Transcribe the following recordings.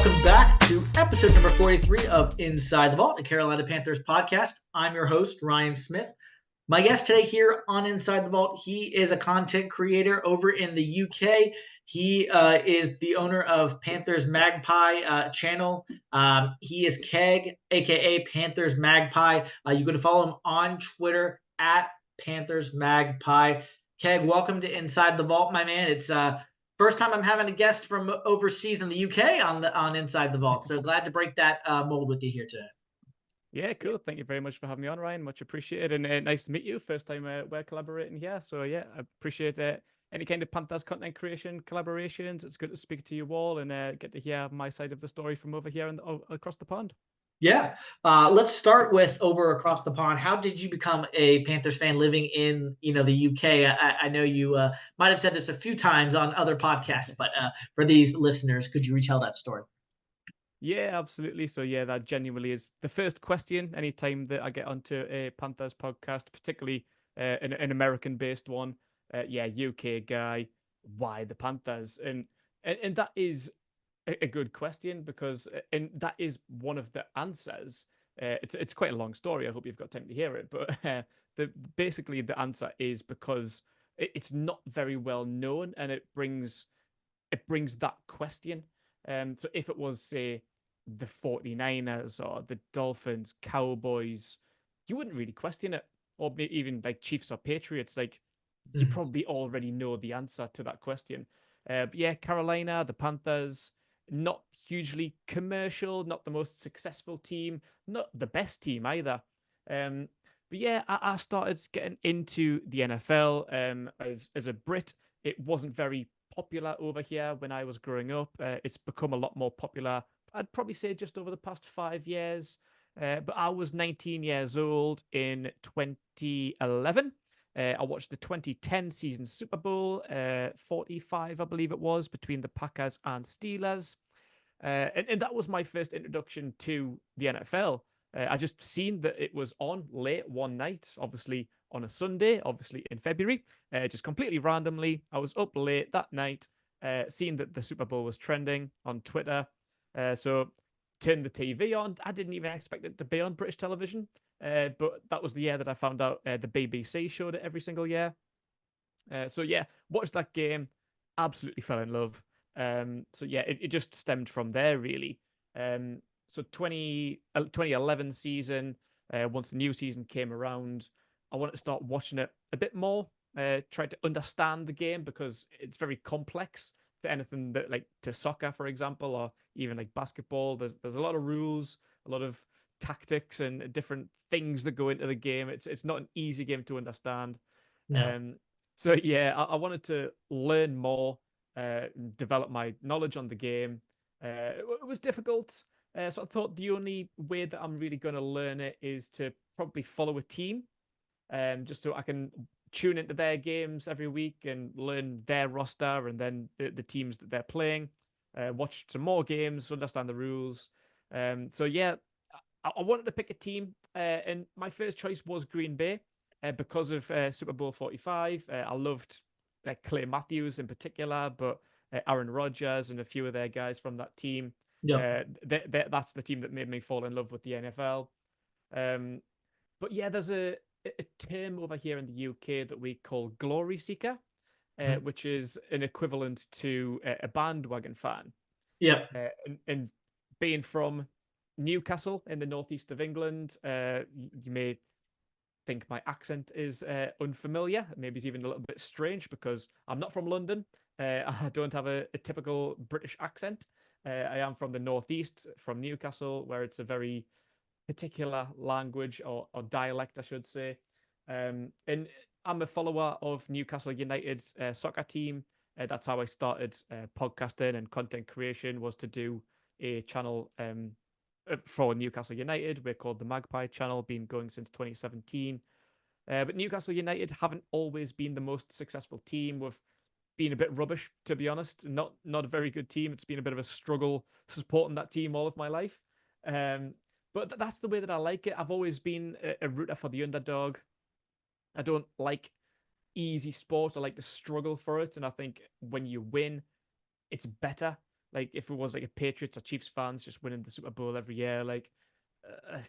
welcome back to episode number 43 of Inside the Vault, a Carolina Panthers podcast. I'm your host, Ryan Smith. My guest today here on Inside the Vault, he is a content creator over in the UK. He is the owner of Panthers Mag Pie channel. He is Keg, aka Panthers Mag Pie. You can follow him on Twitter at Panthers Mag Pie. Keg, welcome to Inside the Vault, my man. It's first time I'm having a guest from overseas in the UK on Inside the Vault. So glad to break that mold with you here today. Yeah, cool. Thank you very much for having me on, Ryan. Much appreciated. And nice to meet you. First time we're collaborating here. So, yeah, I appreciate any kind of Panthers content creation collaborations. It's good to speak to you all and get to hear my side of the story from over here and across the pond. Yeah. Let's start with over across the pond. How did you become a Panthers fan living in, the UK? I know you might have said this a few times on other podcasts, but for these listeners, could you retell that story? Yeah, absolutely. So, yeah, that genuinely is the first question anytime that I get onto a Panthers podcast, particularly an American-based one. Yeah, UK guy, why the Panthers? And that is a good question because, and that is one of the answers. It's quite a long story. I hope you've got time to hear it, but basically the answer is because it's not very well known, and it brings that question. So if it was, say, the 49ers or the Dolphins, Cowboys, you wouldn't really question it. Or even like Chiefs or Patriots, like you probably already know the answer to that question. But yeah, Carolina, the Panthers, not hugely commercial, not the most successful team, not the best team either. But yeah, I started getting into the NFL as a Brit. It wasn't very popular over here when I was growing up. It's become a lot more popular, I'd probably say just over the past 5 years. But I was 19 years old in 2011. I watched the 2010 season Super Bowl 45, I believe it was, between the Packers and Steelers. And that was my first introduction to the NFL. I just seen that it was on late one night, obviously on a Sunday, obviously in February, just completely randomly. I was up late that night, seeing that the Super Bowl was trending on Twitter. So turned the TV on. I didn't even expect it to be on British television, but that was the year that I found out the BBC showed it every single year. So yeah, watched that game, absolutely fell in love. So yeah, it just stemmed from there really. So 2011 season, once the new season came around, I wanted to start watching it a bit more, try to understand the game because it's very complex to anything that like to soccer, for example, or even like basketball. There's a lot of rules, a lot of tactics and different things that go into the game. It's not an easy game to understand. No. So yeah, I wanted to learn more, develop my knowledge on the game. It was difficult. So I thought the only way that I'm really going to learn it is to probably follow a team, just so I can tune into their games every week and learn their roster and then the teams that they're playing. Watch some more games, understand the rules. So yeah, I wanted to pick a team, and my first choice was Green Bay because of Super Bowl 45. I loved Clay Matthews in particular, but Aaron Rodgers and a few of their guys from that team. Yep. That's the team that made me fall in love with the NFL. But yeah, there's a term over here in the UK that we call glory seeker, which is an equivalent to a bandwagon fan. Yep. And being from Newcastle in the northeast of England, you may think my accent is unfamiliar. Maybe it's even a little bit strange because I'm not from London. I don't have a typical British accent. I am from the northeast, from Newcastle, where it's a very particular language or dialect, I should say. And I'm a follower of Newcastle United's soccer team. That's how I started podcasting and content creation, was to do a channel for Newcastle United. We're called the Magpie channel, been going since 2017. But Newcastle United haven't always been the most successful team. We've been a bit rubbish, to be honest. Not a very good team. It's been a bit of a struggle supporting that team all of my life. But that's the way that I like it. I've always been a rooter for the underdog. I don't like easy sport. I like to struggle for it. And I think when you win, it's better. Like if it was like a Patriots or Chiefs fans just winning the Super Bowl every year, like I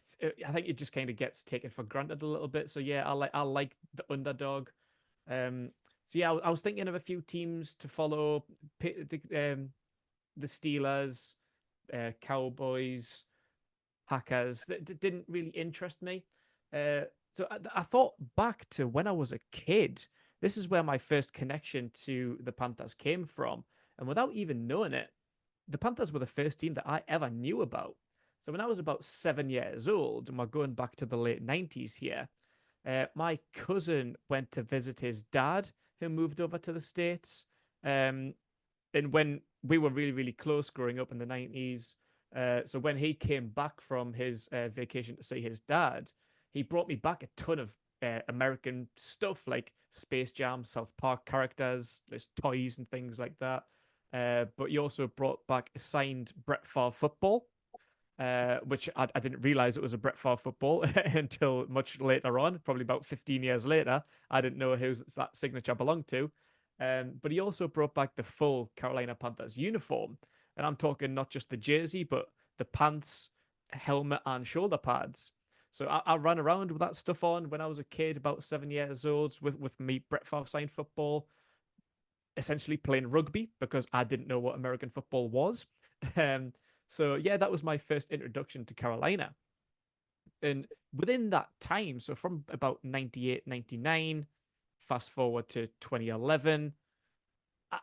think it just kind of gets taken for granted a little bit. So yeah, I like the underdog. Um, so yeah, I was thinking of a few teams to follow. The Steelers, Cowboys, Packers that didn't really interest me. Uh, so I thought back to when I was a kid. This is where my first connection to the Panthers came from, and without even knowing it, the Panthers were the first team that I ever knew about. So when I was about 7 years old, and we're going back to the late 90s here, my cousin went to visit his dad, who moved over to the States. Um, and when we were really, really close growing up in the 90s, so when he came back from his vacation to see his dad, he brought me back a ton of American stuff like Space Jam, South Park characters, there's toys and things like that. But he also brought back a signed Brett Favre football, which I didn't realize it was a Brett Favre football until much later on, probably about 15 years later. I didn't know whose that signature belonged to. But he also brought back the full Carolina Panthers uniform. And I'm talking not just the jersey, but the pants, helmet, and shoulder pads. So I ran around with that stuff on when I was a kid, about 7 years old, with me Brett Favre signed football, essentially playing rugby because I didn't know what American football was. Um, so yeah, that was my first introduction to Carolina. And within that time, so from about 98, 99, fast forward to 2011,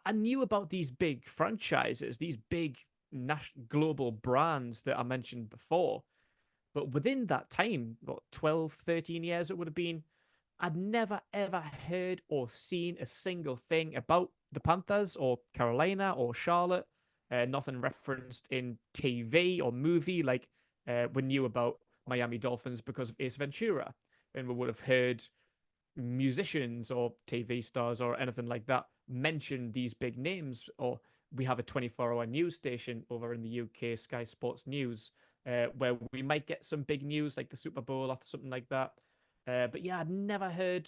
I knew about these big franchises, these big national global brands that I mentioned before. But within that time, what, 12, 13 years it would have been, I'd never ever heard or seen a single thing about the Panthers or Carolina or Charlotte. Nothing referenced in TV or movie. Like we knew about Miami Dolphins because of Ace Ventura, and we would have heard musicians or TV stars or anything like that mention these big names. Or we have a 24-hour news station over in the UK, Sky Sports News, where we might get some big news like the Super Bowl or something like that. But yeah, I'd never heard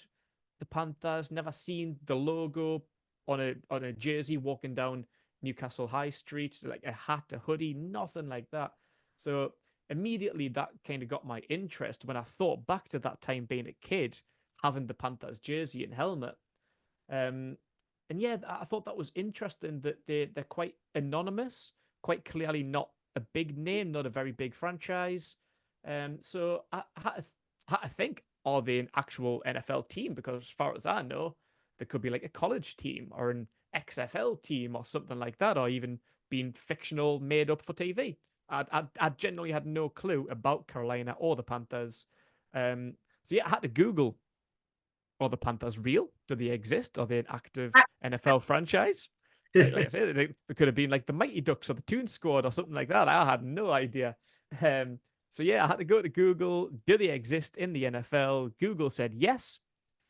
the Panthers, never seen the logo on a jersey walking down Newcastle High Street, like a hat, a hoodie, nothing like that. So immediately that kind of got my interest when I thought back to that time being a kid, having the Panthers jersey and helmet. Um, and yeah, I thought that was interesting that they're quite anonymous, quite clearly not a big name, not a very big franchise. So I had to think, are they an actual NFL team? Because as far as I know, they could be like a college team or an XFL team or something like that, or even being fictional, made up for TV. I genuinely had no clue about Carolina or the Panthers. So yeah, I had to Google, are the Panthers real? Do they exist? Are they an active NFL franchise? Like I said, they could have been like the Mighty Ducks or the Toon Squad or something like that. I had no idea. Um, so yeah, I had to go to Google. Do they exist in the NFL? Google said yes.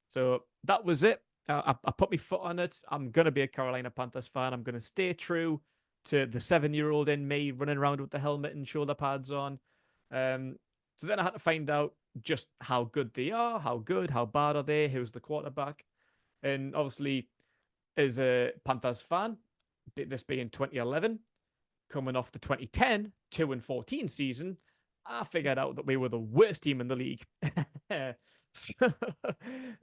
So that was it. I put my foot on it. I'm gonna be a Carolina Panthers fan. I'm gonna stay true to the 7-year-old in me running around with the helmet and shoulder pads on. So then I had to find out just how good they are, how good, how bad are they, who's the quarterback. And obviously, as a Panthers fan, this being 2011, coming off the 2010 2-14 season, I figured out that we were the worst team in the league. So,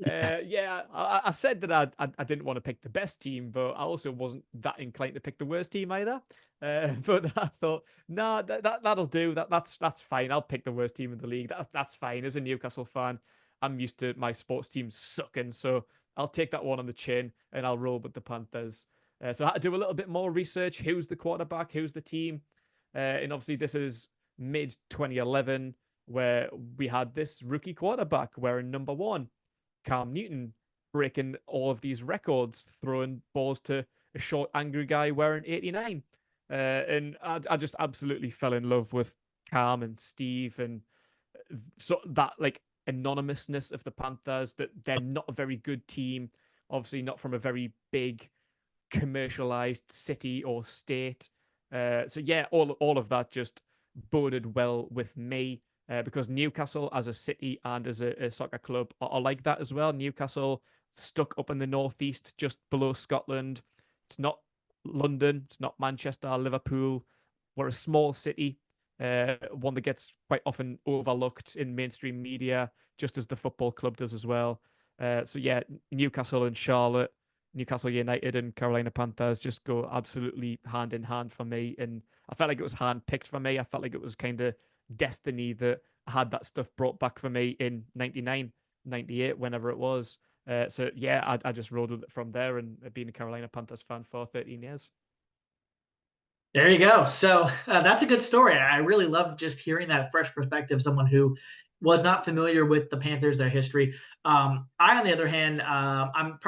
yeah, I said that I didn't want to pick the best team, but I also wasn't that inclined to pick the worst team either. But I thought, nah, that'll do. That's fine. I'll pick the worst team in the league. That's fine. As a Newcastle fan, I'm used to my sports team sucking, so I'll take that one on the chin and I'll roll with the Panthers. So I had to do a little bit more research. Who's the quarterback? Who's the team? And obviously, this is mid 2011, where we had this rookie quarterback wearing number one, Cam Newton, breaking all of these records, throwing balls to a short, angry guy wearing 89. And I just absolutely fell in love with Cam and Steve, and so that like anonymousness of the Panthers, that they're not a very good team, obviously not from a very big commercialized city or state. So yeah, all of that just boded well with me, because Newcastle as a city and as a soccer club are like that as well. Newcastle stuck up in the northeast, just below Scotland. It's not London. It's not Manchester or Liverpool. We're a small city, one that gets quite often overlooked in mainstream media, just as the football club does as well. So yeah, Newcastle and Charlotte, Newcastle United and Carolina Panthers just go absolutely hand in hand for me. And I felt like it was hand picked for me. I felt like it was kind of destiny that I had that stuff brought back for me in 99, 98, whenever it was. So yeah, I just rode with it from there, and been a Carolina Panthers fan for 13 years. There you go. So that's a good story. I really love just hearing that fresh perspective, someone who was not familiar with the Panthers, their history. I, on the other hand, I'm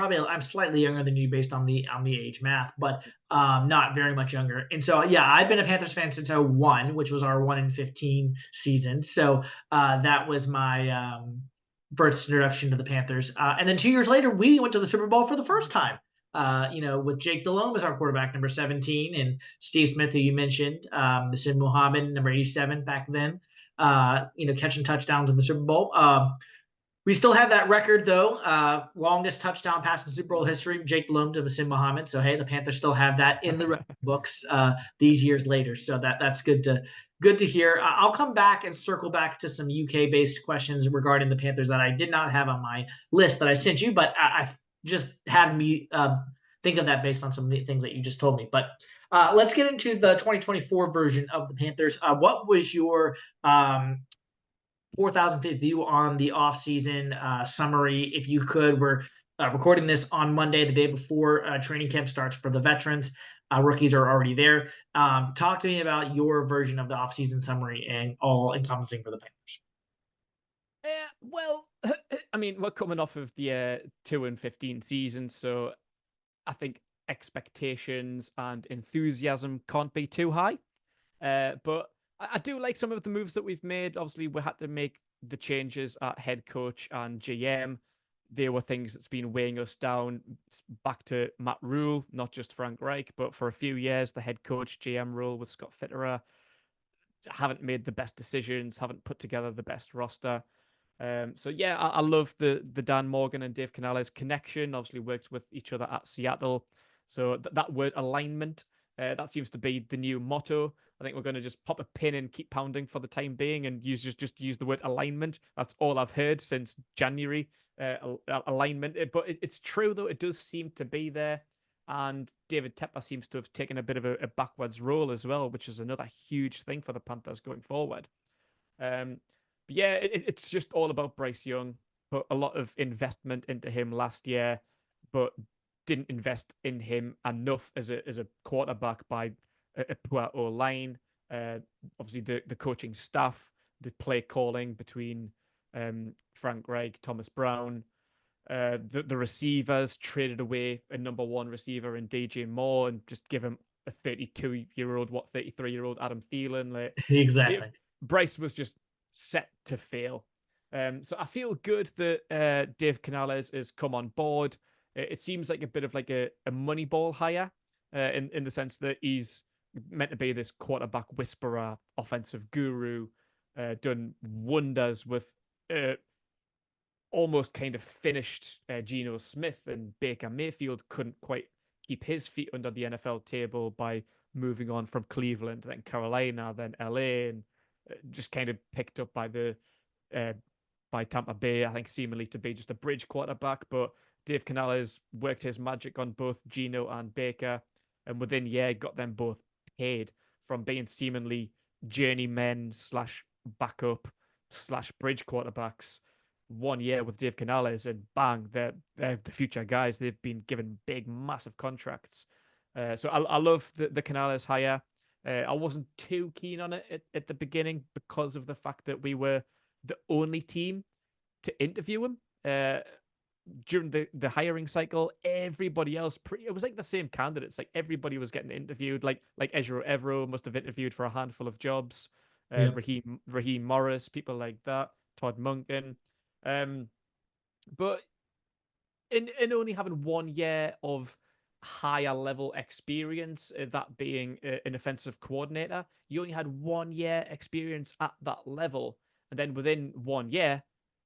slightly younger than you based on the age math, but not very much younger. And so yeah, I've been a Panthers fan since '01, which was our 1-15 season. So that was my first introduction to the Panthers. And then 2 years later, we went to the Super Bowl for the first time. With Jake Delhomme as our quarterback, number 17, and Steve Smith, who you mentioned, Sid Muhammad, number 87 back then, catching touchdowns in the Super Bowl. We still have that record, though. Longest touchdown pass in Super Bowl history, Jake Delhomme to Sid Muhammad. So, hey, the Panthers still have that in the record books these years later. So that's good to hear. I'll come back and circle back to some UK-based questions regarding the Panthers that I did not have on my list that I sent you, but I just had me think of that based on some of the things that you just told me. But let's get into the 2024 version of the Panthers. What was your 4,000-foot view on the offseason summary, if you could? We're recording this on Monday, the day before training camp starts for the veterans. Rookies are already there. Talk to me about your version of the offseason summary and all encompassing for the Panthers. Yeah, well, I mean, we're coming off of the 2-15 season, so I think expectations and enthusiasm can't be too high. But I do like some of the moves that we've made. Obviously, we had to make the changes at head coach and GM. There were things that's been weighing us down back to Matt Rule, not just Frank Reich, but for a few years, the head coach GM role with Scott Fitterer. Haven't made the best decisions, haven't put together the best roster. So yeah, I love the Dan Morgan and Dave Canales connection. Obviously worked with each other at Seattle. So that word alignment, that seems to be the new motto. I think we're going to just pop a pin and keep pounding for the time being and just use the word alignment. That's all I've heard since January, alignment. But it's true, though. It does seem to be there. And David Tepper seems to have taken a bit of a backwards role as well, which is another huge thing for the Panthers going forward. But yeah, it's just all about Bryce Young. Put a lot of investment into him last year, but didn't invest in him enough as a quarterback by a poor O line. Obviously, the coaching staff, the play calling between Frank Reich, Thomas Brown, the receivers traded away a number one receiver in DJ Moore and just give him a 32-year-old, 33-year-old Adam Thielen. Like, Exactly. Bryce was just set to fail. So I feel good that Dave Canales has come on board. It seems like a bit of like a Moneyball hire in the sense that he's meant to be this quarterback whisperer, offensive guru, done wonders with almost kind of finished Geno Smith, and Baker Mayfield couldn't quite keep his feet under the NFL table by moving on from Cleveland, then Carolina, then LA, and just kind of picked up by Tampa Bay, I think seemingly to be just a bridge quarterback. But Dave Canales worked his magic on both Geno and Baker, and within got them both paid from being seemingly journeymen slash backup slash bridge quarterbacks. 1 year with Dave Canales, and bang, they're the future guys. They've been given big, massive contracts. So I love the Canales hire. I wasn't too keen on it at the beginning because of the fact that we were the only team to interview him during the hiring cycle. Everybody else, it was like the same candidates. Like everybody was getting interviewed. Like Ezra Evero must have interviewed for a handful of jobs. Raheem Morris, people like that. Todd Monken. But in only having 1 year of higher level experience, that being an offensive coordinator, you only had 1 year experience at that level, and then within 1 year,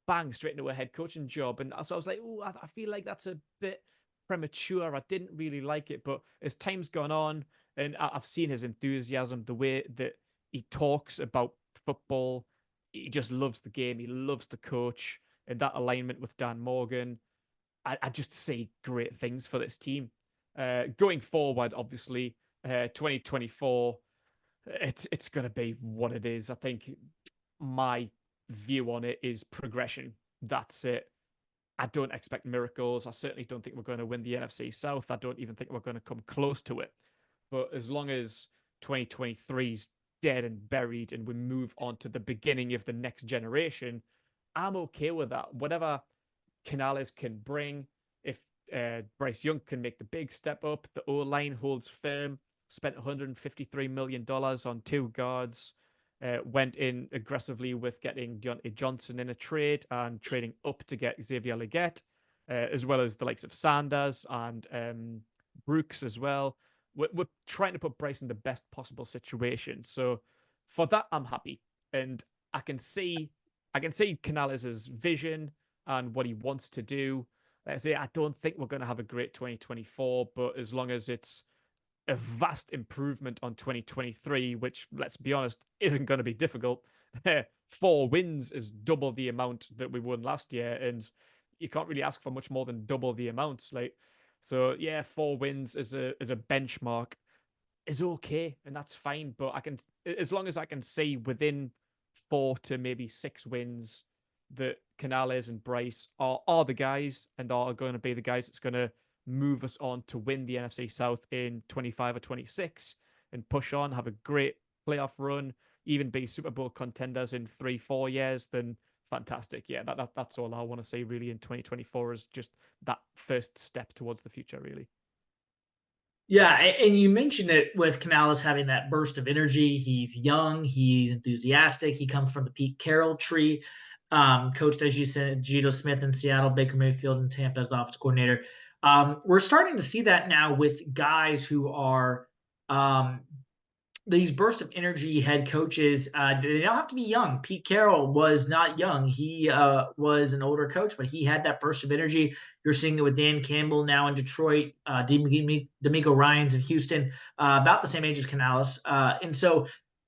bang, straight into a head coaching job. And so I was like, oh, I feel like that's a bit premature. I didn't really like it, but as time's gone on, and I've seen his enthusiasm, the way that he talks about football, he just loves the game. He loves to coach, and that alignment with Dan Morgan, I just see great things for this team. Going forward, obviously, 2024, it's going to be what it is. I think my view on it is progression. That's it. I don't expect miracles. I certainly don't think we're going to win the NFC South. I don't even think we're going to come close to it. But as long as 2023 is dead and buried and we move on to the beginning of the next generation, I'm okay with that. Whatever Canales can bring, if Bryce Young can make the big step up, the O line holds firm, spent $153 million on two guards, went in aggressively with getting Deontay Johnson in a trade and trading up to get Xavier Leggett, as well as the likes of Sanders and Brooks as well. We're trying to put Bryce in the best possible situation. So for that, I'm happy. And I can see Canales' vision and what he wants to do. Like I say, I don't think we're going to have a great 2024, but as long as it's a vast improvement on 2023, which, let's be honest, isn't going to be difficult. 4 wins is double the amount that we won last year, and you can't really ask for much more than double the amount. So yeah, 4 wins as a benchmark is okay, and that's fine. But as long as I can see within 4 to maybe 6 wins that Canales and Bryce are the guys and are going to be the guys that's going to move us on to win the NFC South in 25 or 26 and push on, have a great playoff run, even be Super Bowl contenders in 3-4 years, then fantastic. Yeah, that's all I want to see really in 2024 is just that first step towards the future, really. Yeah, and you mentioned it with Canales having that burst of energy. He's young, he's enthusiastic. He comes from the Pete Carroll tree. Coached, as you said, Geno Smith in Seattle, Baker Mayfield in Tampa as the offensive coordinator. We're starting to see that now with guys who are these bursts of energy head coaches. They don't have to be young. Pete Carroll was not young. He was an older coach, but he had that burst of energy. You're seeing it with Dan Campbell now in Detroit, D'Amico Ryans in Houston, about the same age as Canales. And so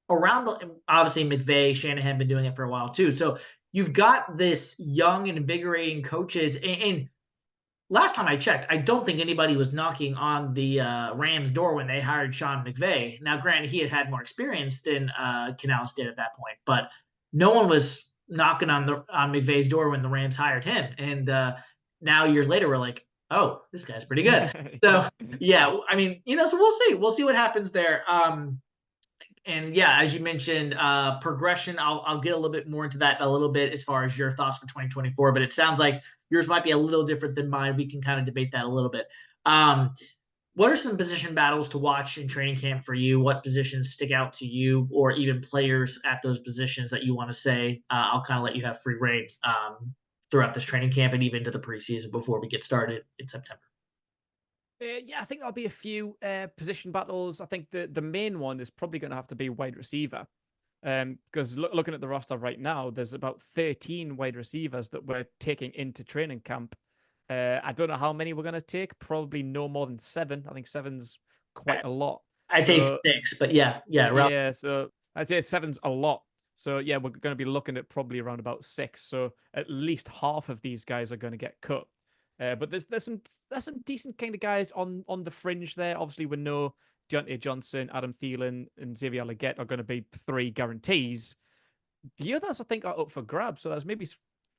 obviously McVay, Shanahan been doing it for a while too. So you've got this young and invigorating coaches. And last time I checked, I don't think anybody was knocking on the Rams' door when they hired Sean McVay. Now, granted, he had more experience than Canales did at that point, but no one was knocking on McVay's door when the Rams hired him. And now, years later, we're like, oh, this guy's pretty good. So, yeah, I mean, so we'll see. We'll see what happens there. And yeah, as you mentioned, progression, I'll get a little bit more into that in a little bit as far as your thoughts for 2024, but it sounds like yours might be a little different than mine. We can kind of debate that a little bit. What are some position battles to watch in training camp for you? What positions stick out to you, or even players at those positions that you want to say? I'll kind of let you have free reign throughout this training camp and even to the preseason before we get started in September. Yeah, I think there'll be a few position battles. I think the main one is probably going to have to be wide receiver. Because looking at the roster right now, there's about 13 wide receivers that we're taking into training camp. I don't know how many we're going to take. Probably no more than 7. I think 7's quite a lot. I'd say 6, but yeah. Yeah, so I'd say 7's a lot. So yeah, we're going to be looking at probably around about 6. So at least half of these guys are going to get cut. But there's some decent kind of guys on the fringe there. Obviously, we know Deontay Johnson, Adam Thielen, and Xavier Leggett are going to be 3 guarantees. The others, I think, are up for grabs. So there's maybe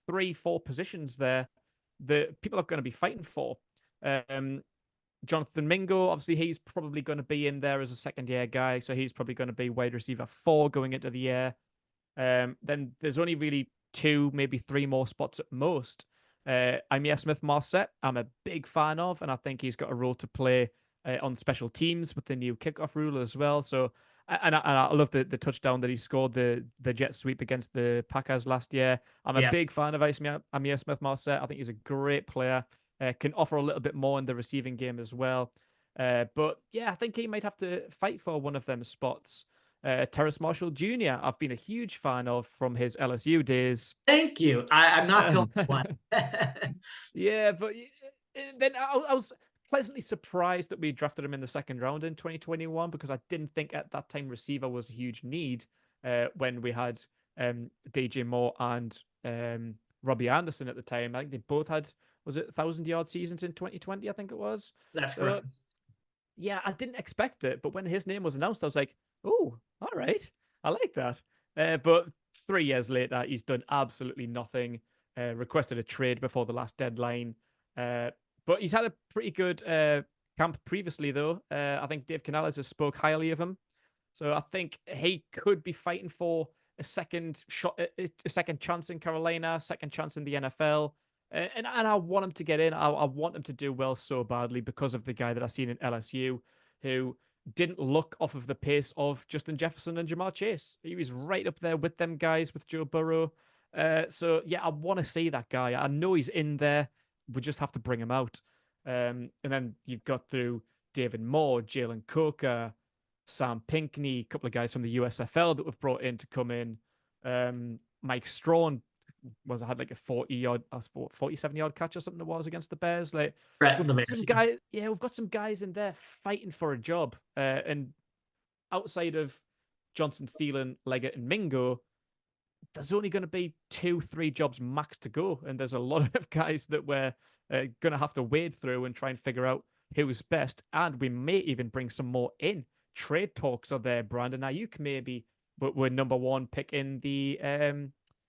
3-4 positions there that people are going to be fighting for. Jonathan Mingo, obviously, he's probably going to be in there as a second-year guy. So he's probably going to be wide receiver 4 going into the year. Then there's only really 2, maybe 3 more spots at most. Amir Smith-Marset, I'm a big fan of, and I think he's got a role to play on special teams with the new kickoff rule as well. So, and I love the touchdown that he scored, the jet sweep against the Packers last year. I'm a big fan of Amir Smith-Marset. I think he's a great player, can offer a little bit more in the receiving game as well. But yeah, I think he might have to fight for one of them spots. Terrace Marshall Jr., I've been a huge fan of from his LSU days. Thank you. I'm not feeling one. Yeah, but then I was pleasantly surprised that we drafted him in the second round in 2021 because I didn't think at that time receiver was a huge need when we had DJ Moore and Robbie Anderson at the time. I think they both had, was it 1,000-yard seasons in 2020? I think it was. That's So correct. yeah, I didn't expect it, but when his name was announced, I was like, oh, all right, I like that. But 3 years later, he's done absolutely nothing. Requested a trade before the last deadline. But he's had a pretty good camp previously, though. I think Dave Canales has spoke highly of him. So I think he could be fighting for a second shot, a second chance in Carolina, second chance in the NFL. And I want him to get in. I want him to do well so badly because of the guy that I've seen in LSU who didn't look off of the pace of Justin Jefferson and Jamar Chase. He was right up there with them guys, with Joe Burrow. So yeah, I want to see that guy. I know he's in there. We just have to bring him out. And then you've got through David Moore, Jalen Coker, Sam Pinkney, a couple of guys from the USFL that we've brought in to come in. Mike Strawn had like a 40-yard, 47-yard catch or something it was against the Bears. Like Right, we've the got Bears. some guys, yeah, we've got some guys in there fighting for a job. And outside of Johnson, Thielen, Leggett, and Mingo, there's only going to be 2-3 jobs max to go, and there's a lot of guys that we're going to have to wade through and try and figure out who's best. And we may even bring some more in. Trade talks are there. Brandon Ayuk maybe, but we're number one pick in the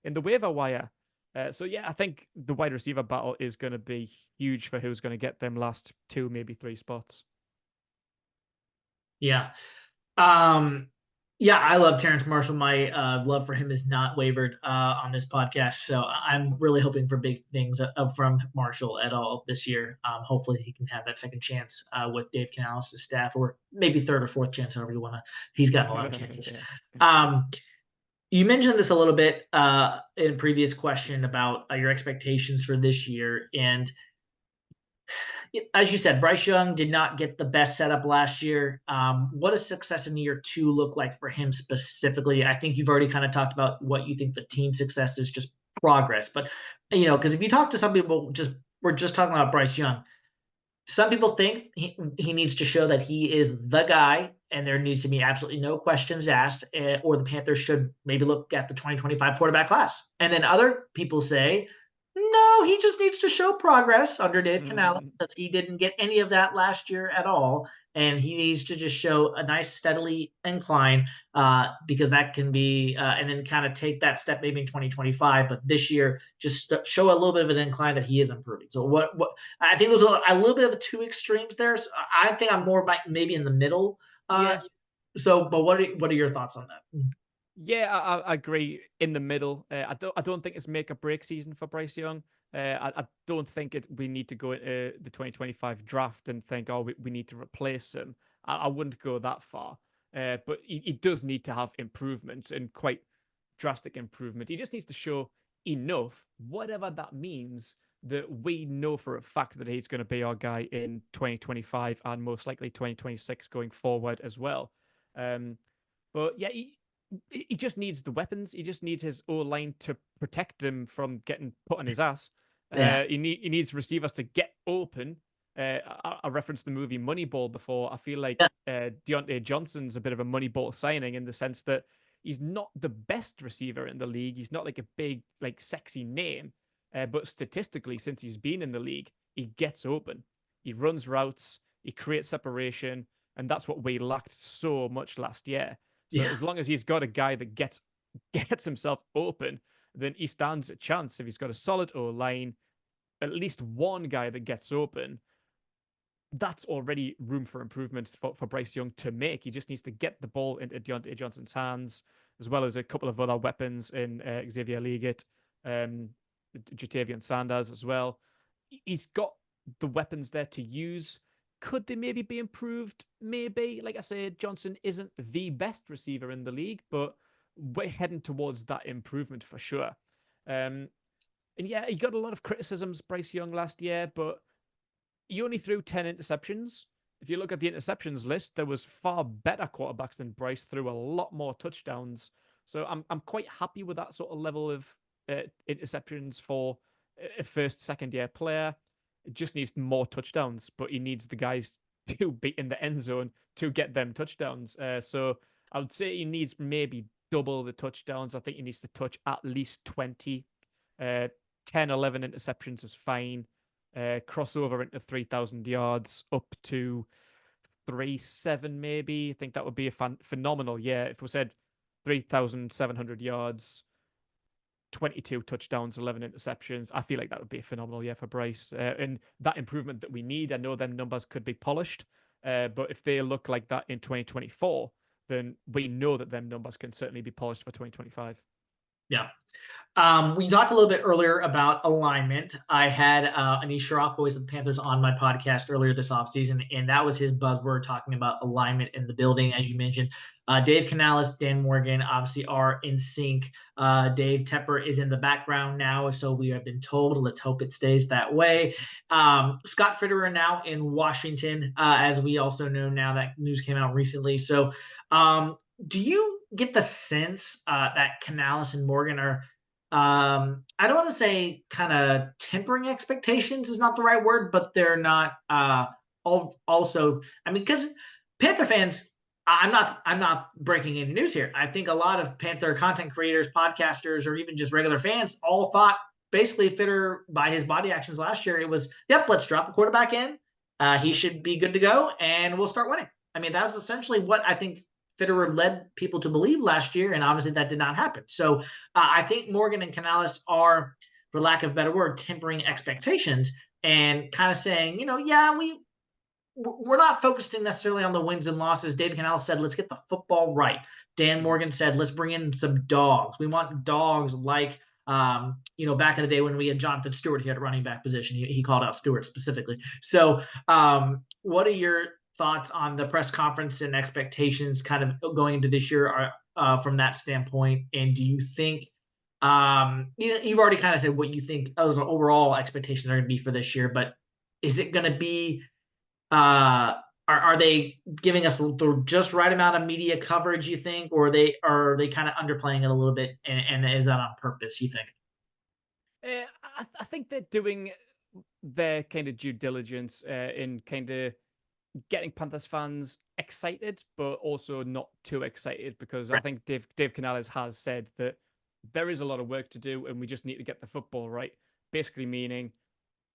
waiver wire. So yeah, I think the wide receiver battle is going to be huge for who's going to get them last 2, maybe 3 spots. Yeah. Um, yeah, I love Terrence Marshall. My love for him is not wavered on this podcast. So I'm really hoping for big things from Marshall at all this year. Hopefully he can have that second chance with Dave Canales' staff, or maybe third or fourth chance, however you want to. He's gotten a lot of chances. Yeah. You mentioned this a little bit in a previous question about your expectations for this year. And as you said, Bryce Young did not get the best setup last year. What does success in year 2 look like for him specifically? I think you've already kind of talked about what you think the team success is, just progress. But, because if you talk to some people, we're just talking about Bryce Young. Some people think he needs to show that he is the guy, and there needs to be absolutely no questions asked, or the Panthers should maybe look at the 2025 quarterback class. And then other people say, no, he just needs to show progress under Dave Canales, because he didn't get any of that last year at all. And he needs to just show a nice steadily incline, because that can be, and then kind of take that step maybe in 2025. But this year, just show a little bit of an incline that he is improving. So what I think those are a little bit of 2 extremes there. So I think I'm more maybe in the middle. Yeah. So, but what are your thoughts on that? Yeah, I agree. In the middle, I don't think it's make or break season for Bryce Young. I don't think we need to go into the 2025 draft and think, oh, we need to replace him. I wouldn't go that far. But he does need to have improvement, and quite drastic improvement. He just needs to show enough, whatever that means, that we know for a fact that he's going to be our guy in 2025 and most likely 2026 going forward as well. But yeah, he just needs the weapons. He just needs his O-line to protect him from getting put on his ass. Yeah. He needs receivers to get open. I referenced the movie Moneyball before. I feel like Deontay Johnson's a bit of a Moneyball signing in the sense that he's not the best receiver in the league. He's not like a big, like sexy name. But statistically, since he's been in the league, he gets open. He runs routes. He creates separation. And that's what we lacked so much last year. So as long as he's got a guy that gets himself open, then he stands a chance. If he's got a solid O-line, at least one guy that gets open, that's already room for improvement for Bryce Young to make. He just needs to get the ball into Deontay Johnson's hands, as well as a couple of other weapons in Xavier Leggett, Jatavian Sanders as well. He's got the weapons there to use. Could they maybe be improved? Maybe. Like I said, Johnson isn't the best receiver in the league, but we're heading towards that improvement for sure. And yeah, he got a lot of criticisms, Bryce Young, last year, but he only threw 10 interceptions. If you look at the interceptions list, there was far better quarterbacks than Bryce, threw a lot more touchdowns. So I'm quite happy with that sort of level of interceptions for a first, second year player. just needs more touchdowns, but he needs the guys to be in the end zone to get them touchdowns. So I would say he needs maybe double the touchdowns. I think he needs to touch at least 20. Uh, 10, 11 interceptions is fine. Crossover into 3,000 yards up to 3,700 maybe. I think that would be a phenomenal year. If we said 3,700 yards, 22 touchdowns, 11 interceptions. I feel like that would be a phenomenal year for Bryce. And that improvement that we need, I know them numbers could be polished, but if they look like that in 2024, then we know that them numbers can certainly be polished for 2025. Yeah. We talked a little bit earlier about alignment. I had Anish Shroff, voice of the Panthers, on my podcast earlier this offseason, and that was his buzzword, talking about alignment in the building, as you mentioned. Dave Canales, Dan Morgan, obviously are in sync. Dave Tepper is in the background now, so we have been told. Let's hope it stays that way. Scott Fitterer now in Washington, as we also know now. That news came out recently. So do you get the sense that Canales and Morgan are I don't want to say kind of tempering expectations is not the right word, but they're not also, I mean, because Panther fans, I'm not breaking any news here. I think a lot of Panther content creators, podcasters, or even just regular fans all thought basically Fitter, by his body actions last year, it was, yep, let's drop the quarterback in. He should be good to go and we'll start winning. I mean, that was essentially what I think Fitterer led people to believe last year, and obviously that did not happen. So I think Morgan and Canales are, for lack of a better word, tempering expectations and kind of saying, yeah, we're not focusing necessarily on the wins and losses. David Canales said, let's get the football right. Dan Morgan said, let's bring in some dogs. We want dogs like, back in the day when we had Jonathan Stewart here at running back position. He called out Stewart specifically. So what are your thoughts on the press conference and expectations kind of going into this year from that standpoint? And do you think you've already kind of said what you think those overall expectations are going to be for this year, but is it going to be are they giving us the just right amount of media coverage, you think, or are they kind of underplaying it a little bit, and is that on purpose, you think? I think they're doing their kind of due diligence in kind of getting Panthers fans excited, but also not too excited, because I think Dave Canales has said that there is a lot of work to do and we just need to get the football right. Basically meaning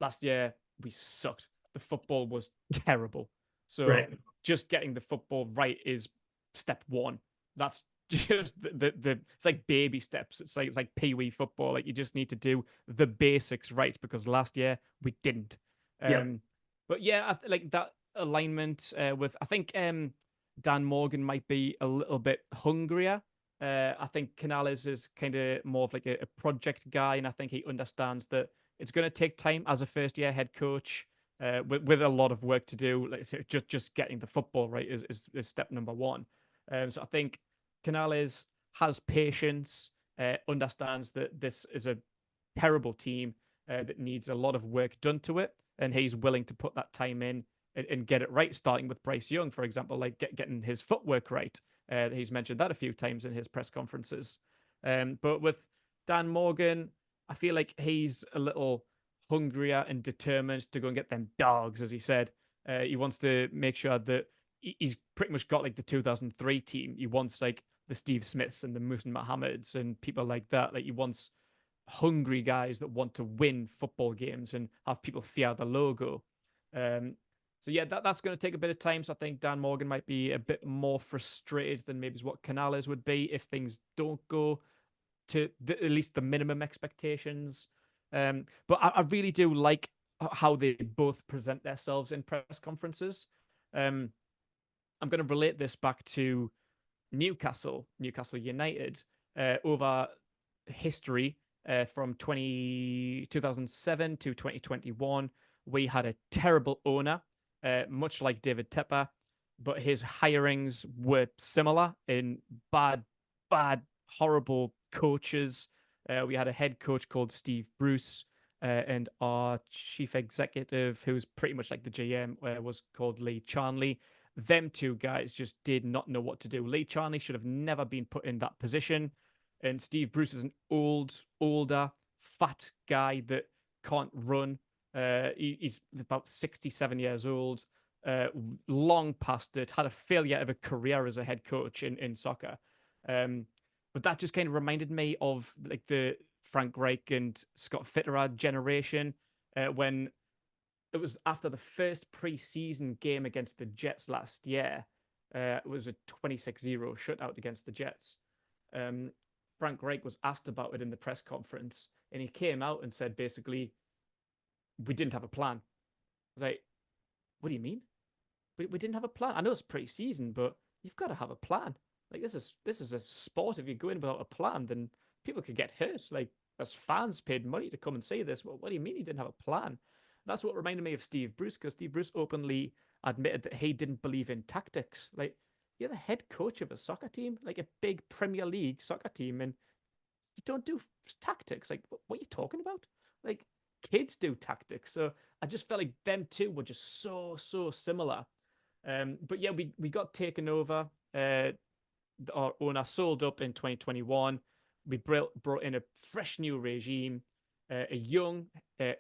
last year we sucked. The football was terrible. So just getting the football right is step one. That's just the it's like baby steps. It's like pee-wee football. Like you just need to do the basics right, because last year we didn't. But yeah, like that alignment with, I think Dan Morgan might be a little bit hungrier. I think Canales is kind of more of like a project guy, and I think he understands that it's going to take time as a first-year head coach with a lot of work to do. Like, just getting the football right is step number one. So I think Canales has patience, understands that this is a terrible team that needs a lot of work done to it, and he's willing to put that time in and get it right, starting with Bryce Young, for example, like getting his footwork right. He's mentioned that a few times in his press conferences. But with Dan Morgan, I feel like he's a little hungrier and determined to go and get them dogs, as he said. He wants to make sure that he's pretty much got like the 2003 team. He wants like the Steve Smiths and the Muhsin Mohammeds and people like that. Like he wants hungry guys that want to win football games and have people fear the logo. So yeah, that's going to take a bit of time. So I think Dan Morgan might be a bit more frustrated than maybe what Canales would be if things don't go to at least the minimum expectations. But I really do like how they both present themselves in press conferences. I'm going to relate this back to Newcastle United over history from 2007 to 2021. We had a terrible owner, much like David Tepper, but his hirings were similar in bad, horrible coaches. We had a head coach called Steve Bruce, and our chief executive, who's pretty much like the GM, was called Lee Charnley. Them two guys just did not know what to do. Lee Charnley should have never been put in that position. And Steve Bruce is an older, fat guy that can't run. He's about 67 years old, long past it, had a failure of a career as a head coach in soccer. But that just kind of reminded me of like the Frank Reich and Scott Fitterad generation, when it was after the first preseason game against the Jets last year. It was a 26-0 shutout against the Jets. Um, Frank Reich was asked about it in the press conference, and he came out and said basically, we didn't have a plan. I was like, what do you mean? We didn't have a plan. I know it's pre-season, but you've got to have a plan. Like this is a sport. If you go in without a plan, then people could get hurt. Like as fans paid money to come and see this. Well, what do you mean you didn't have a plan? That's what reminded me of Steve Bruce, because Steve Bruce openly admitted that he didn't believe in tactics. Like you're the head coach of a soccer team, like a big Premier League soccer team, and you don't do tactics. Like what are you talking about? Like kids do tactics. So I just felt like them two were just so similar. But yeah, we got taken over. Our owner sold up in 2021. We brought in a fresh new regime, a young,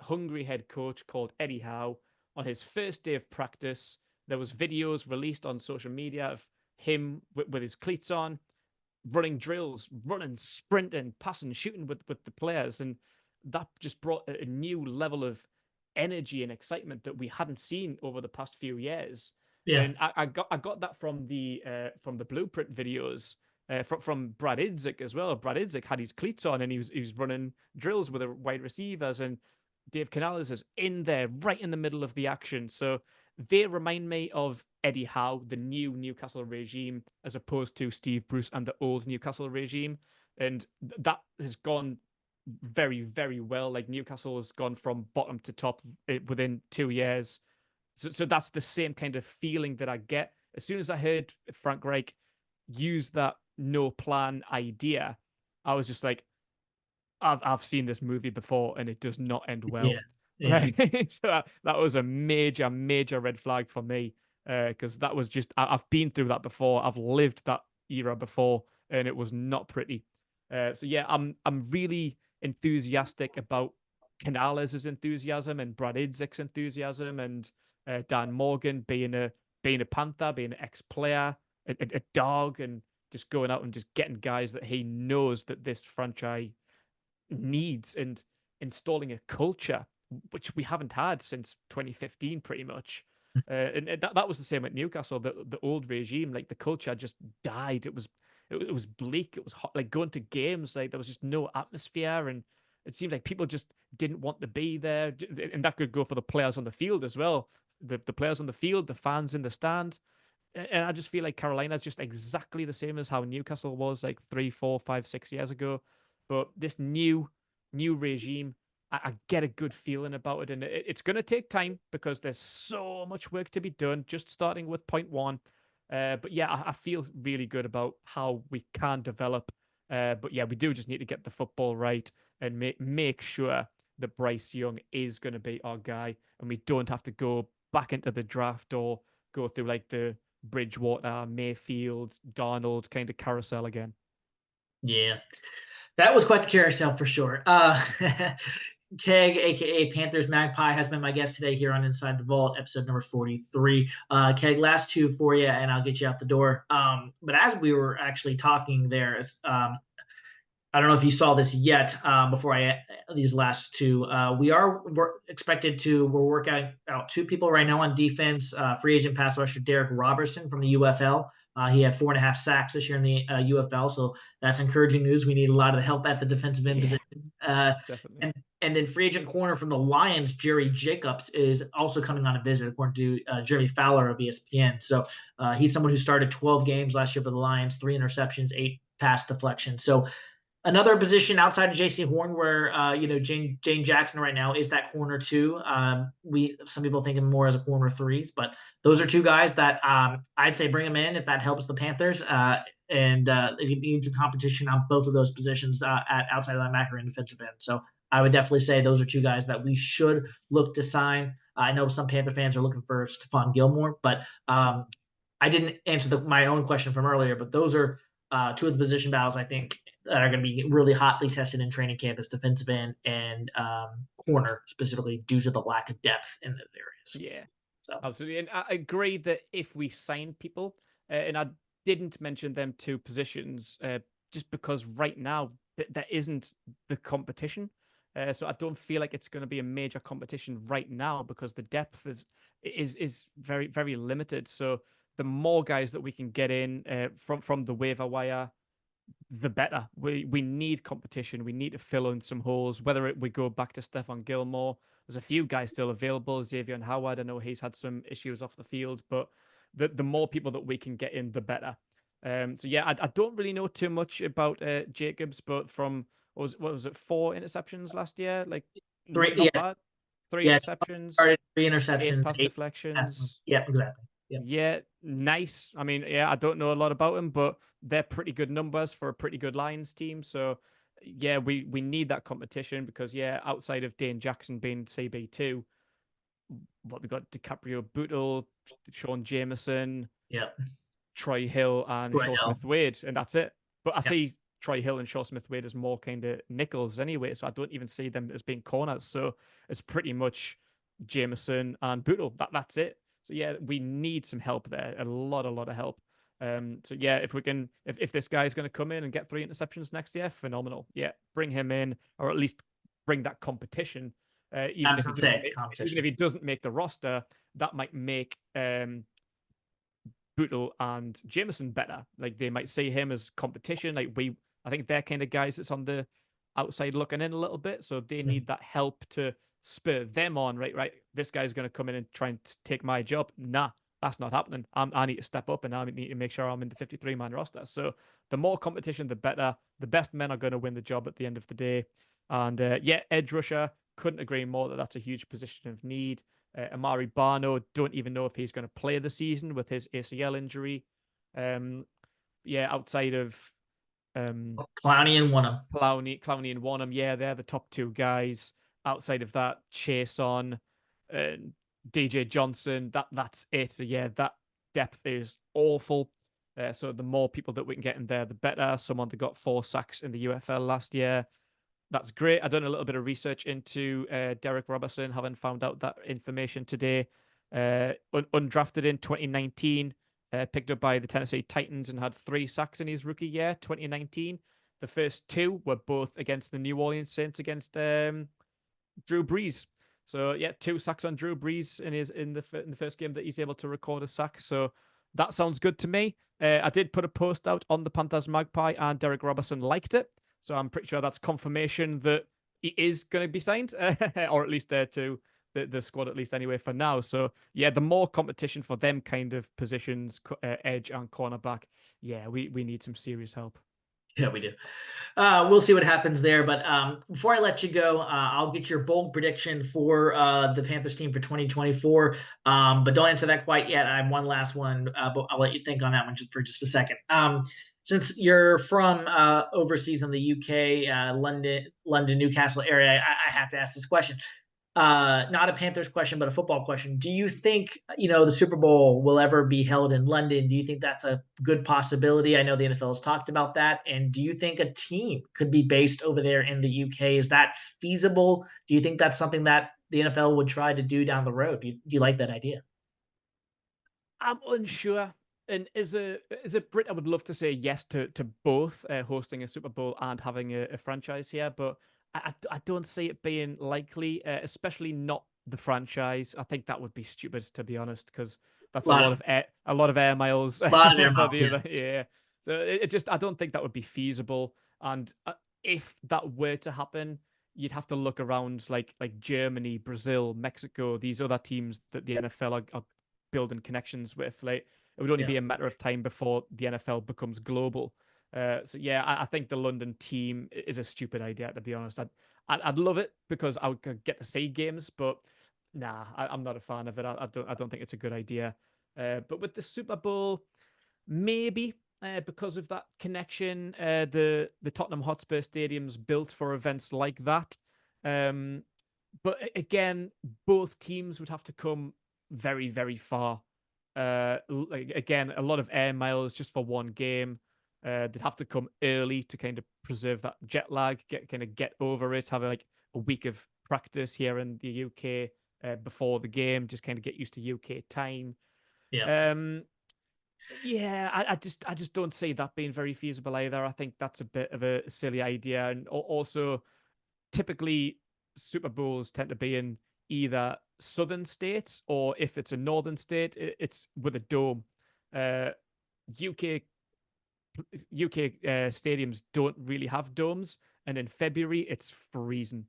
hungry head coach called Eddie Howe. On his first day of practice, there was videos released on social media of him with his cleats on, running drills, running, sprinting, passing, shooting with the players. And that just brought a new level of energy and excitement that we hadn't seen over the past few years. Yeah. And I got that from the blueprint videos, from Brad Idzik as well. Brad Idzik had his cleats on and he was running drills with the wide receivers, and Dave Canales is in there right in the middle of the action. So they remind me of Eddie Howe, the new Newcastle regime, as opposed to Steve Bruce and the old Newcastle regime. And that has gone very well. Like Newcastle has gone from bottom to top within 2 years. So that's the same kind of feeling that I get as soon as I heard Frank Reich use that no plan idea. I was just like, I've seen this movie before and it does not end well. Yeah. So that was a major red flag for me, because that was just I've been through that before. I've lived that era before, and it was not pretty. So yeah, I'm really enthusiastic about Canales' enthusiasm and Brad Idzik's enthusiasm, and Dan Morgan being a Panther, being an ex-player, a dog, and just going out and just getting guys that he knows that this franchise needs, and installing a culture which we haven't had since 2015 pretty much. And that was the same at Newcastle. The old regime, like the culture just died. It was bleak. It was hot. Like going to games, like there was just no atmosphere, and it seemed like people just didn't want to be there. And that could go for the players on the field as well. The players on the field, the fans in the stand. And I just feel like Carolina is just exactly the same as how Newcastle was like 3, 4, 5, 6 years ago. But this new regime, I get a good feeling about it, and it's going to take time because there's so much work to be done. Just starting with point one, but yeah, I feel really good about how we can develop. But yeah, we do just need to get the football right and make sure that Bryce Young is going to be our guy, and we don't have to go back into the draft or go through like the Bridgewater, Mayfield, Darnold kind of carousel again. Yeah. That was quite the carousel for sure. Keg, aka Panthers Mag Pie, has been my guest today here on Inside the Vault, episode number 43. Keg, last two for you, and I'll get you out the door. But as we were actually talking there, I don't know if you saw this yet. Before these last two, we're expected to. We're working out two people right now on defense. Free agent pass rusher Derek Robertson from the UFL. He had 4.5 sacks this year in the UFL, so that's encouraging news. We need a lot of help at the defensive end position. Definitely. And then free agent corner from the Lions, Jerry Jacobs, is also coming on a visit, according to Jeremy Fowler of ESPN. So he's someone who started 12 games last year for the Lions, 3 interceptions, 8 pass deflections. So another position outside of J.C. Horn where, Jane Jackson right now is that corner two. Some people think him more as a corner threes, but those are two guys that I'd say bring them in if that helps the Panthers. And it needs a competition on both of those positions at outside linebacker and defensive end. So I would definitely say those are two guys that we should look to sign. I know some Panther fans are looking for Stephon Gilmore, but I didn't answer my own question from earlier, but those are two of the position battles I think that are going to be really hotly tested in training camp is defensive end and corner specifically due to the lack of depth in those areas. Yeah, So absolutely. And I agree that if we sign people, and I didn't mention them two positions, just because right now there isn't the competition. So I don't feel like it's going to be a major competition right now because the depth is very very limited. So the more guys that we can get in from the waiver wire, the better. We need competition. We need to fill in some holes. Whether we go back to Stephon Gilmore, there's a few guys still available. Xavier Howard, I know he's had some issues off the field, but the more people that we can get in, the better. So yeah, I don't really know too much about Jacobs, but from what was it, 4 interceptions last year? Like three, not bad. Three yeah, interceptions, started 3 8 interceptions, pass 8 pass deflections. ones. Yeah, exactly. Yeah, Yeah, nice. I mean, yeah, I don't know a lot about him, but they're pretty good numbers for a pretty good Lions team. So, yeah, we need that competition because, yeah, outside of Dane Jackson being CB2, what we got DiCaprio Bootle, Sean Jameson, yeah, Troy Hill, and Troy Shaw Hill. Smith Wade, and that's it. But I Yeah, see Troy Hill and Shaw Smith Wade as more kind of nickels anyway, so I don't even see them as being corners. So it's pretty much Jameson and Bootle. That's it. So yeah, we need some help there. A lot of help. So yeah, if we can, if this guy's going to come in and get 3 interceptions next year, phenomenal. Yeah, bring him in, or at least bring that competition. I Even was if he gonna doesn't, say even competition. if he doesn't make the roster, that might make Bootle and Jameson better. Like they might see him as competition. I think they're kind of guys that's on the outside looking in a little bit, so they Mhm. need that help to spur them on. Right. This guy's going to come in and try and take my job. Nah, that's not happening. I need to step up and I need to make sure I'm in the 53-man roster. So the more competition, the better. The best men are going to win the job at the end of the day. And yeah, edge rusher, couldn't agree more that that's a huge position of need. Amari Barno, don't even know if he's going to play the season with his ACL injury. Um, yeah, outside of um, Clowney and Wenham. Clowney and Wanham, yeah, they're the top two guys. Outside of that, Chase on, DJ Johnson, that's it. So yeah, that depth is awful. So the more people that we can get in there, the better. Someone that got 4 sacks in the UFL last year, that's great. I've done a little bit of research into Derek Robertson, having found out that information today. Undrafted in 2019, picked up by the Tennessee Titans and had 3 sacks in his rookie year, 2019. The first 2 were both against the New Orleans Saints against Drew Brees. So yeah, 2 sacks on Drew Brees in the first game that he's able to record a sack. So that sounds good to me. I did put a post out on the Panthers Mag Pie, and Derek Robertson liked it. So I'm pretty sure that's confirmation that he is going to be signed, or at least there to the squad, at least anyway for now. So yeah, the more competition for them kind of positions, edge and cornerback, yeah, we need some serious help. Yeah, we do. We'll see what happens there. But before I let you go, I'll get your bold prediction for the Panthers team for 2024. But don't answer that quite yet. I have one last one, but I'll let you think on that one for just a second. Since you're from overseas in the UK, London, Newcastle area, I have to ask this question. Not a Panthers question, but a football question. Do you think the Super Bowl will ever be held in London? Do you think that's a good possibility? I know the NFL has talked about that. And do you think a team could be based over there in the UK? Is that feasible? Do you think that's something that the NFL would try to do down the road? Do you like that idea? I'm unsure. And as a Brit, I would love to say yes to both hosting a Super Bowl and having a franchise here, but I don't see it being likely, especially not the franchise. I think that would be stupid, to be honest, because that's A lot of a lot of air miles air for miles, the yeah. other. Yeah, so it just I don't think that would be feasible. And if that were to happen, you'd have to look around like Germany, Brazil, Mexico, these other teams that the NFL are building connections with. Like it would only Yeah. be a matter of time before the NFL becomes global. So yeah, I think the London team is a stupid idea, to be honest. I'd love it because I would get to see games, but nah, I'm not a fan of it. I don't think it's a good idea. But with the Super Bowl, maybe because of that connection, the Tottenham Hotspur Stadium's built for events like that. Um, but again, both teams would have to come very far. Like again, a lot of air miles just for one game. They'd have to come early to kind of preserve that jet lag, get over it, have like a week of practice here in the UK before the game, just kind of get used to UK time. Yeah. Um, yeah, I just don't see that being very feasible either. I think that's a bit of a silly idea, and also typically Super Bowls tend to be in either southern states, or if it's a northern state, it's with a dome. Uh, UK UK stadiums don't really have domes, and in February it's freezing.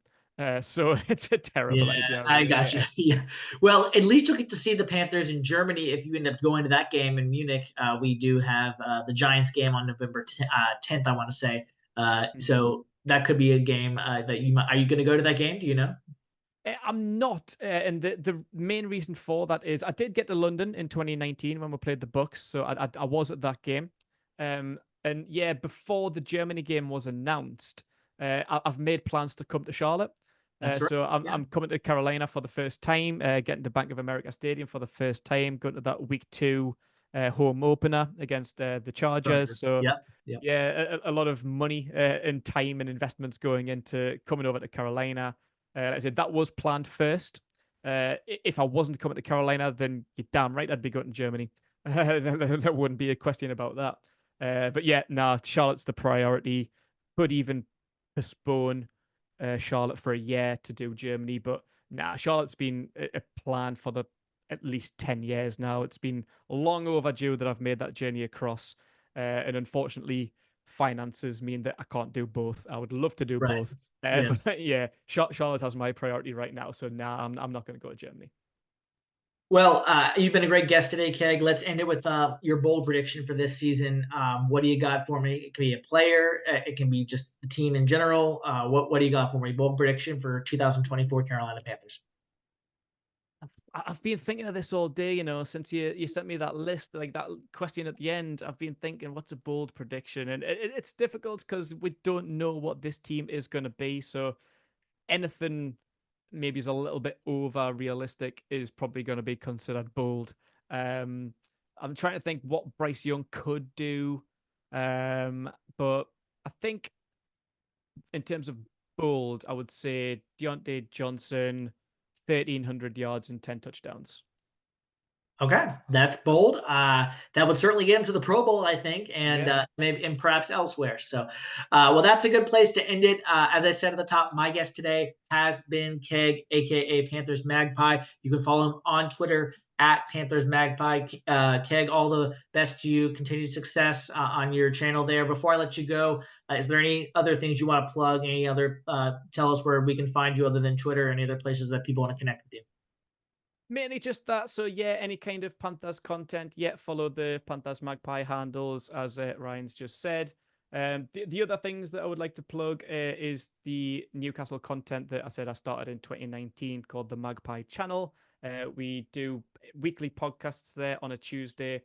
So it's a terrible Yeah, idea, I really. got you. Yeah. Well, at least you'll get to see the Panthers in Germany if you end up going to that game in Munich. We do have the Giants game on November 10th, I want to say. Mhm. So that could be a game that you might. Are you going to go to that game? Do you know? I'm not, and the main reason for that is I did get to London in 2019 when we played the Bucks, so I was at that game, and yeah, before the Germany game was announced, I've made plans to come to Charlotte, That's right. so I'm Yeah. I'm coming to Carolina for the first time, getting to Bank of America Stadium for the first time, going to that week 2 home opener against the Chargers, Chargers. so. Yep. Yep. Yeah, a lot of money and time and investments going into coming over to Carolina. Like I said, that was planned first. If I wasn't coming to Carolina, then you're damn right I'd be going to Germany. There wouldn't be a question about that. But yeah, nah, Charlotte's the priority. Could even postpone Charlotte for a year to do Germany, but nah, Charlotte's been a plan for the at least 10 years now. It's been long overdue that I've made that journey across. And unfortunately, finances mean that I can't do both. I would love to do Right. both. Yeah. But yeah, Charlotte has my priority right now. So nah, I'm not going to go to Germany. Well, you've been a great guest today, Keg. Let's end it with your bold prediction for this season. What do you got for me? It can be a player. It can be just the team in general. What do you got for me? Bold prediction for 2024 Carolina Panthers. I've been thinking of this all day, since you sent me that list, like that question at the end. I've been thinking, what's a bold prediction? And it's difficult because we don't know what this team is going to be. So anything maybe is a little bit over realistic is probably going to be considered bold. Um, I'm trying to think what Bryce Young could do, but I think in terms of bold, I would say Deontay Johnson, 1,300 yards and 10 touchdowns. Okay, that's bold. That would certainly get him to the Pro Bowl, I think, and Yeah. maybe and perhaps elsewhere. So, well, that's a good place to end it. As I said at the top, my guest today has been Keg, aka Panthers Magpie. You can follow him on Twitter at Panthers Magpie. Keg, all the best to you. Continued success on your channel there. Before I let you go, is there any other things you want to plug? Any other? Tell us where we can find you other than Twitter. Any other places that people want to connect with you? Mainly just that. So yeah, any kind of Panthers content, follow the Panthers Magpie handles, as Ryan's just said. The other things that I would like to plug is the Newcastle content that I said I started in 2019 called the Magpie Channel. We do weekly podcasts there on a Tuesday.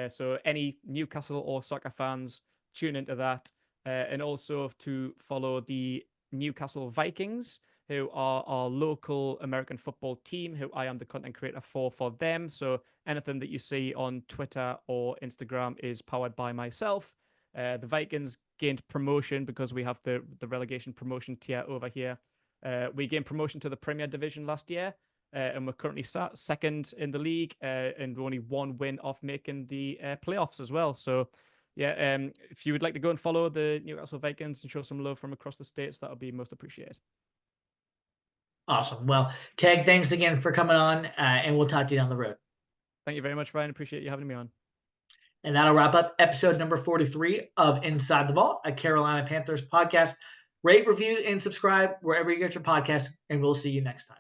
So any Newcastle or soccer fans, tune into that. And also to follow the Newcastle Vikings, who are our local American football team, who I am the content creator for them. So anything that you see on Twitter or Instagram is powered by myself. The Vikings gained promotion because we have the relegation promotion tier over here. We gained promotion to the Premier Division last year, and we're currently second in the league, and only one win off making the playoffs as well. So yeah, if you would like to go and follow the Newcastle Vikings and show some love from across the states, that would be most appreciated. Awesome. Well, Keg, thanks again for coming on, and we'll talk to you down the road. Thank you very much, Ryan. Appreciate you having me on. And that'll wrap up episode number 43 of Inside the Vault, a Carolina Panthers podcast. Rate, review, and subscribe wherever you get your podcast, and we'll see you next time.